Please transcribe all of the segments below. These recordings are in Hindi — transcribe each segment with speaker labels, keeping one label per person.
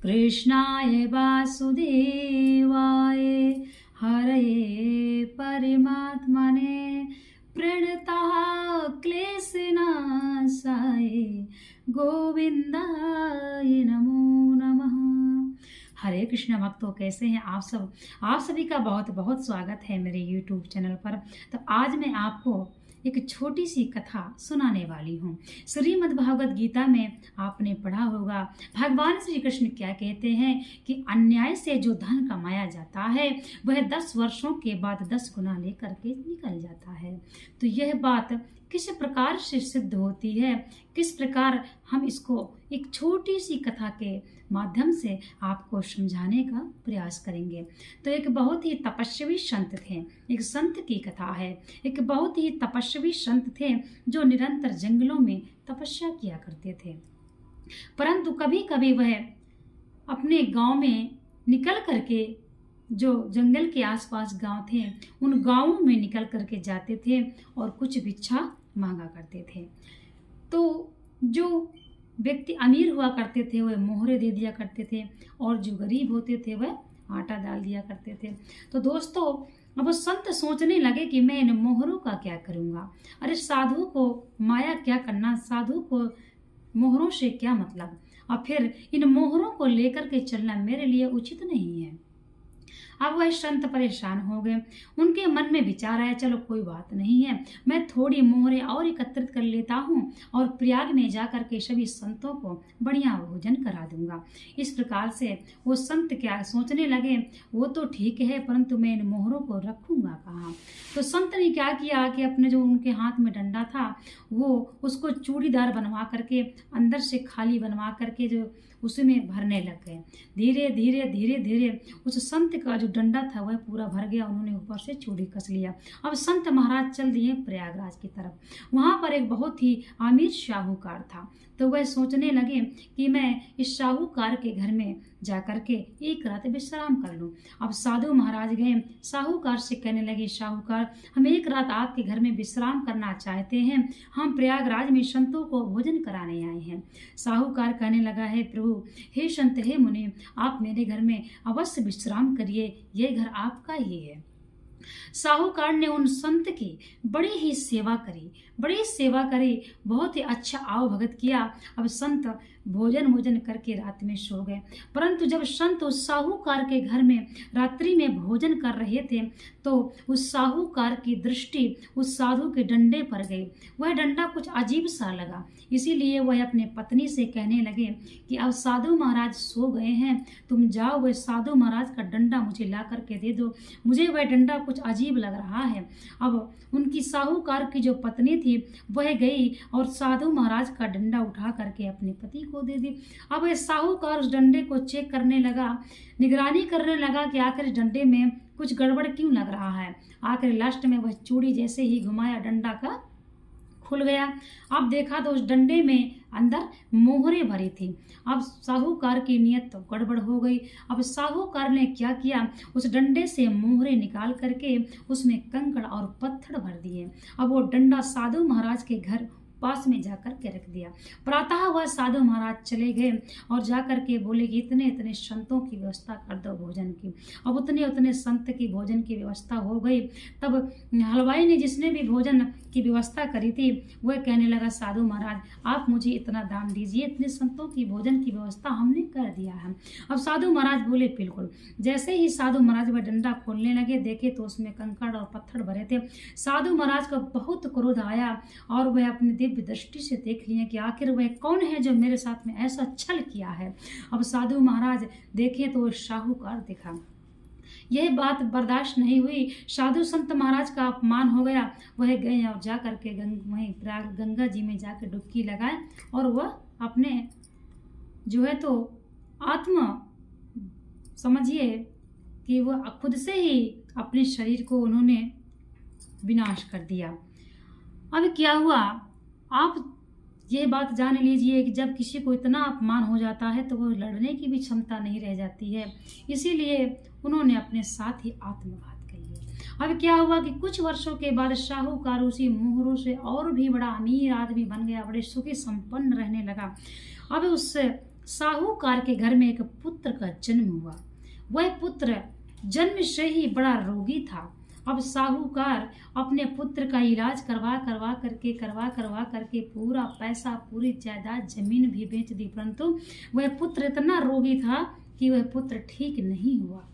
Speaker 1: कृष्णाय वासुदेवाय हरये परमात्मने प्रणतः क्लेशनाशाय गोविंदाय नमो नमः। हरे कृष्ण भक्तों, कैसे हैं आप सब? आप सभी का बहुत बहुत स्वागत है मेरे YouTube चैनल पर। तो आज मैं आपको एक छोटी सी कथा सुनाने वाली हूँ। श्रीमद् भागवत गीता में आपने पढ़ा होगा, भगवान श्री कृष्ण क्या कहते हैं कि अन्याय से जो धन कमाया जाता है वह 10 वर्षों के बाद 10 गुना लेकर के निकल जाता है। तो यह बात किस प्रकार से सिद्ध होती है, किस प्रकार हम इसको एक छोटी सी कथा के माध्यम से आपको समझाने का प्रयास करेंगे। तो एक बहुत ही तपस्वी संत थे, एक संत की कथा है। एक बहुत ही तपस्वी संत थे जो निरंतर जंगलों में तपस्या किया करते थे, परंतु कभी कभी वह अपने गांव में निकल करके, जो जंगल के आसपास गांव थे उन गांवों में निकल करके जाते थे और कुछ भिक्षा मांगा करते थे। तो जो व्यक्ति अमीर हुआ करते थे वह मोहरे दे दिया करते थे और जो गरीब होते थे वह आटा डाल दिया करते थे। तो दोस्तों, अब वो संत सोचने लगे कि मैं इन मोहरों का क्या करूँगा। अरे साधु को माया क्या करना, साधु को मोहरों से क्या मतलब, और फिर इन मोहरों को लेकर के चलना मेरे लिए उचित नहीं है। अब वह संत परेशान हो गए। उनके मन में विचार आया, चलो कोई बात नहीं है, मैं थोड़ी मोहरें और एकत्रित कर लेता हूँ और प्रयाग में जाकर के सभी संतों को बढ़िया भोजन करा दूंगा। इस प्रकार से वो संत क्या सोचने लगे, वो तो ठीक है परंतु मैं इन मोहरों को रखूंगा कहाँ। तो संत ने क्या किया कि अपने जो उनके हाथ में डंडा था वो उसको चूड़ीदार बनवा करके अंदर से खाली बनवा करके जो उसमें भरने लग गए। धीरे धीरे धीरे धीरे उस संत का जो डंडा था वह पूरा भर गया। उन्होंने ऊपर से चूड़ी कस लिया। अब संत महाराज चल दिए प्रयागराज की तरफ। वहां पर एक बहुत ही अमीर शाहूकार था। तो वह सोचने लगे कि मैं इस शाहूकार के घर में जाकर के एक रात विश्राम कर लूं। अब साधु महाराज गए, साहूकार से कहने लगे, शाहूकार हम एक रात आपके घर में विश्राम करना चाहते हैं, हम प्रयागराज में संतों को भोजन कराने आए हैं। साहूकार कहने लगा, है प्रभु, हे संत, हे मुनि, आप मेरे घर में अवश्य विश्राम करिए, ये घर आपका ही है। साहूकार ने उन संत की बड़ी ही सेवा करी, बहुत ही अच्छा आओ भगत किया। अब संत भोजन करके रात में सो गए। परंतु जब संत उस साहूकार के घर में रात्रि में भोजन कर रहे थे तो उस साहूकार की दृष्टि उस साधु के डंडे पर गई। वह डंडा कुछ अजीब सा लगा, इसीलिए वह अपने पत्नी से कहने लगे कि अब साधु महाराज सो गए हैं, तुम जाओ वह साधु महाराज का डंडा मुझे ला करके दे दो, मुझे वह डंडा कुछ अजीब लग रहा है। अब उनकी साहूकार की जो पत्नी थी वह गई और साधु महाराज का डंडा उठा करके अपने पति को दे दी। अब वह साहूकार उस डंडे को चेक करने लगा, निगरानी करने लगा कि आखिर डंडे में कुछ गड़बड़ क्यों लग रहा है। आखिर लास्ट में वह चूड़ी जैसे ही घुमाया डंडा का खुल गया। अब देखा तो उस डंडे में अंदर मोहरे भरी थी। अब साहूकार की नियत तो गड़बड़ हो गई। अब साहूकार ने क्या किया, उस डंडे से मोहरे निकाल करके उसमें कंकड़ और पत्थर भर दिए। अब वो डंडा साधु महाराज के घर पास में जाकर के रख दिया। प्रातः वह साधु महाराज चले गए और जाकर के बोले कि इतने इतने संतों की व्यवस्था कर दो भोजन की। अब उतने उतने संत की भोजन की व्यवस्था हो गई। तब हलवाई ने जिसने भी भोजन की व्यवस्था करी थी वह कहने लगा, साधु महाराज आप मुझे इतना दान दीजिए, इतने संतों की भोजन की व्यवस्था हमने कर दिया है। अब साधु महाराज बोले बिल्कुल। जैसे ही साधु महाराज वह डंडा खोलने लगे, देखे तो उसमें कंकड़ और पत्थर भरे थे। साधु महाराज को बहुत क्रोध आया और वह अपने दिव्य दृष्टि से देख लिए कि आखिर वह कौन है जो मेरे साथ में ऐसा छल किया है। अब साधु महाराज देखे तो शाहूकार दिखा। यह बात बर्दाश्त नहीं हुई, साधु संत महाराज का अपमान हो गया। वह गए और जा करके वहीं गंगा जी में जाकर डुबकी लगाए और वह अपने जो है तो आत्मा समझिए कि वह खुद से ही अपने शरीर को उन्होंने विनाश कर दिया। अब क्या हुआ, आप ये बात जान लीजिए कि जब किसी को इतना अपमान हो जाता है तो वो लड़ने की भी क्षमता नहीं रह जाती है। इसीलिए उन्होंने अपने साथ ही आत्मघात कर लिया। अब क्या हुआ कि कुछ वर्षों के बाद शाहूकार उसी मोहरों से और भी बड़ा अमीर आदमी बन गया, बड़े सुखी संपन्न रहने लगा। अब उस साहूकार के घर में एक पुत्र का जन्म हुआ। वह पुत्र जन्म से ही बड़ा रोगी था। अब साहूकार अपने पुत्र का इलाज करवा करवा करके पूरा पैसा, पूरी जायदाद, जमीन भी बेच दी, परंतु वह पुत्र इतना रोगी था कि वह पुत्र ठीक नहीं हुआ।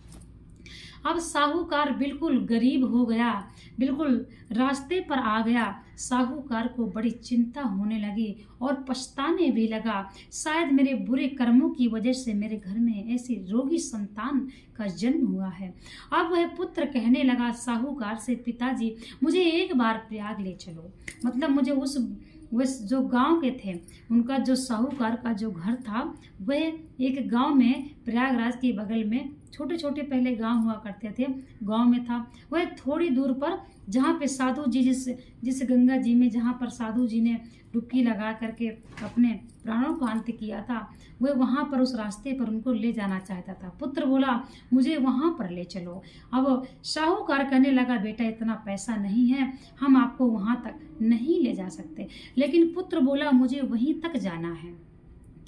Speaker 1: अब साहूकार बिल्कुल गरीब हो गया, बिल्कुल रास्ते पर आ गया। साहूकार को बड़ी चिंता होने लगी और पछताने भी लगा, शायद मेरे बुरे कर्मों की वजह से मेरे घर में ऐसी रोगी संतान का जन्म हुआ है। अब वह पुत्र कहने लगा साहूकार से, पिताजी मुझे एक बार प्रयाग ले चलो। मतलब मुझे उस जो गांव के थे, उनका जो साहूकार का जो घर था वह एक गांव में, प्रयागराज के बगल में छोटे छोटे पहले गांव हुआ करते थे, गांव में था। वह थोड़ी दूर पर जहाँ पे साधु जी जिस गंगा जी में जहाँ पर साधु जी ने डुबकी लगा करके अपने प्राणों को अंत किया था, वह वहाँ पर उस रास्ते पर उनको ले जाना चाहता था। पुत्र बोला मुझे वहाँ पर ले चलो। अब साहूकार कहने लगा, बेटा इतना पैसा नहीं है, हम आपको वहाँ तक नहीं ले जा सकते। लेकिन पुत्र बोला मुझे वहीं तक जाना है।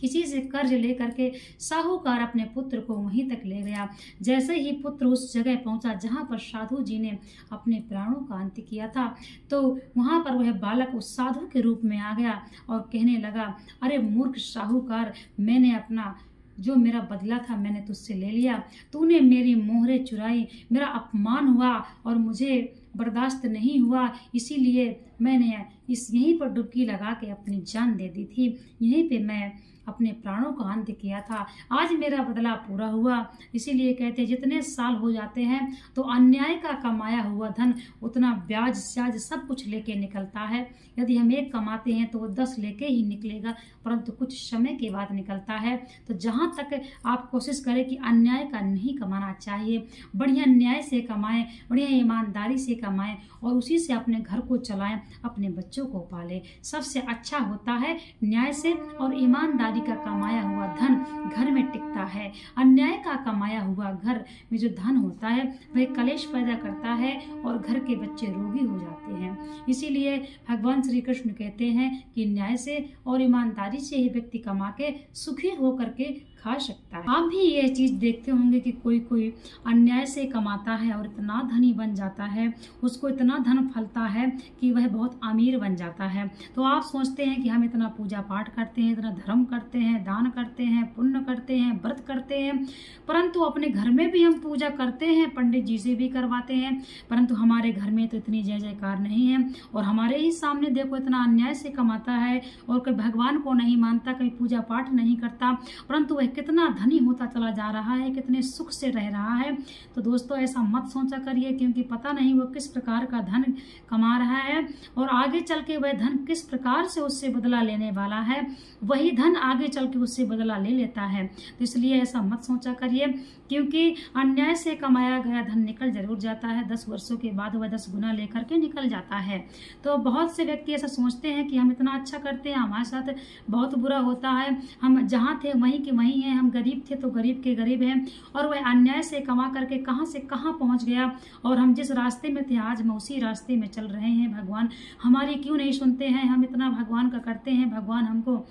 Speaker 1: किसी से कर्ज लेकर के साहूकार अपने पुत्र को वहीं तक ले गया। जैसे ही पुत्र उस जगह पहुंचा जहां पर साधु जी ने अपने प्राणों का अंत किया था, तो वहां पर वह बालक उस साधु के रूप में आ गया और कहने लगा, अरे मूर्ख साहूकार, मैंने अपना जो मेरा बदला था मैंने तुझसे ले लिया। तूने मेरी मोहरे चुराई, मेरा अपमान हुआ और मुझे बर्दाश्त नहीं हुआ, इसीलिए मैंने यहीं पर डुबकी लगा के अपनी जान दे दी थी। यहीं पे मैं अपने प्राणों का अंत किया था। आज मेरा बदला पूरा हुआ। इसीलिए कहते जितने साल हो जाते हैं तो अन्याय का कमाया हुआ धन उतना ब्याज स्याज सब कुछ लेके निकलता है। यदि हम 1 कमाते हैं तो वो 10 लेके ही निकलेगा, परंतु कुछ समय के बाद निकलता है। तो जहाँ तक आप कोशिश करें कि अन्याय का नहीं कमाना चाहिए, बढ़िया न्याय से कमाएं, बढ़िया ईमानदारी से कमाएं और उसी से अपने घर को चलाएं, अपने बच्चों को पालें। सबसे अच्छा होता है न्याय से और ईमानदारी का कमाया हुआ धन घर में टिकता है। अन्याय का कमाया हुआ घर में जो धन होता है वह कलेश पैदा करता है और घर के बच्चे रोगी हो जाते हैं। इसीलिए भगवान श्री कृष्ण कहते हैं कि न्याय से और ईमानदारी से ही व्यक्ति कमा के सुखी होकर के खा सकता है। आप भी ये चीज देखते होंगे कि कोई अन्याय से कमाता है और इतना धनी बन जाता है, उसको इतना धन फलता है कि वह बहुत अमीर बन जाता है। तो आप सोचते हैं कि हम इतना पूजा पाठ करते हैं, इतना धर्म करते हैं, दान करते हैं, पुण्य करते हैं, व्रत करते हैं, परंतु अपने घर में भी हम पूजा करते हैं, पंडित जी से भी करवाते हैं, परंतु हमारे घर में तो इतनी जय जयकार नहीं है। और हमारे ही सामने देखो इतना अन्याय से कमाता है और कोई भगवान को नहीं मानता, कभी पूजा पाठ नहीं करता, परंतु वह कितना धनी होता चला जा रहा है, कितने सुख से रह रहा है। तो दोस्तों ऐसा मत सोचा करिए, क्योंकि पता नहीं वो किस प्रकार का धन कमा रहा है और आगे चल के वह धन किस प्रकार से उससे बदला लेने वाला है, वही धन आगे चल के उससे बदला ले लेता है। तो इसलिए ऐसा मत सोचा करिए, क्योंकि अन्याय से कमाया गया धन निकल जरूर जाता है, 10 वर्षों के बाद वह 10 गुना लेकर के निकल जाता है। तो बहुत से व्यक्ति ऐसा सोचते हैं कि हम इतना अच्छा करते हैं, हमारे साथ बहुत बुरा होता है, हम जहाँ थे वहीं के वहीं हैं, हम गरीब थे तो गरीब के गरीब हैं, और वह अन्याय से कमा करके कहाँ से कहाँ पहुँच गया और हम जिस रास्ते में थे आज हम उसी रास्ते में चल रहे हैं। भगवान हमारी क्यों नहीं सुनते हैं, हम इतना भगवान का करते हैं, भगवान हमको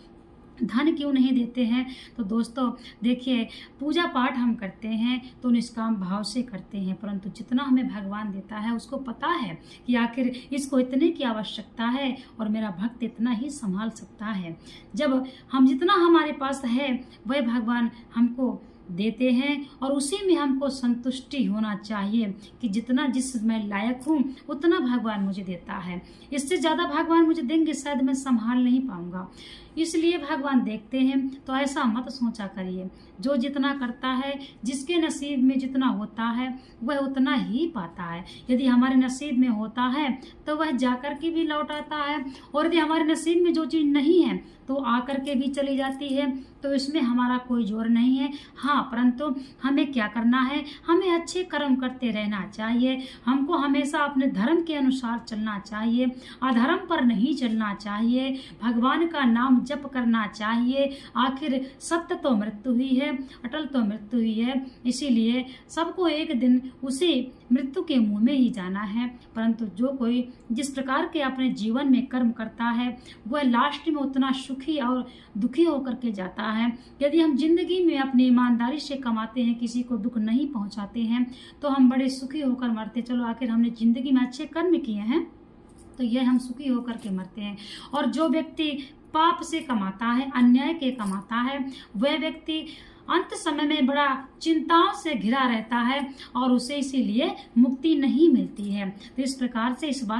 Speaker 1: धन क्यों नहीं देते हैं। तो दोस्तों देखिए, पूजा पाठ हम करते हैं तो निष्काम भाव से करते हैं, परंतु जितना हमें भगवान देता है उसको पता है कि आखिर इसको इतने की आवश्यकता है और मेरा भक्त इतना ही संभाल सकता है। जब हम जितना हमारे पास है वह भगवान हमको देते हैं और उसी में हमको संतुष्टि होना चाहिए कि जितना जिस मैं लायक हूँ उतना भगवान मुझे देता है, इससे ज़्यादा भगवान मुझे देंगे शायद मैं संभाल नहीं पाऊंगा, इसलिए भगवान देखते हैं। तो ऐसा मत सोचा करिए, जो जितना करता है, जिसके नसीब में जितना होता है वह उतना ही पाता है। यदि हमारे नसीब में होता है तो वह जाकर के भी लौट आता है, और यदि हमारे नसीब में जो चीज़ नहीं है तो आकर के भी चली जाती है। तो इसमें हमारा कोई जोर नहीं है। हाँ, परंतु हमें क्या करना है, हमें अच्छे कर्म करते रहना चाहिए, हमको हमेशा अपने धर्म के अनुसार चलना चाहिए, अधर्म पर नहीं चलना चाहिए, भगवान का नाम जप करना चाहिए। आखिर सत्य तो मृत्यु ही है, अटल तो मृत्यु ही है, इसीलिए सबको एक दिन उसी मृत्यु के मुंह में ही जाना है। परंतु जो कोई जिस प्रकार के अपने जीवन में कर्म करता है वह लास्ट में उतना सुखी और दुखी होकर के जाता है। यदि हम जिंदगी में अपनी ईमानदारी से कमाते हैं, किसी को दुख नहीं पहुंचाते हैं, तो हम बड़े सुखी होकर मरते। चलो आखिर हमने जिंदगी में अच्छे कर्म किए हैं तो यह हम सुखी होकर के मरते हैं। और जो व्यक्ति पाप से कमाता है, अन्याय के कमाता है, वह व्यक्ति अंत समय में बड़ा चिंताओं से घिरा रहता है और उसे इसीलिए मुक्ति नहीं मिलती है। तो इस प्रकार से इस बात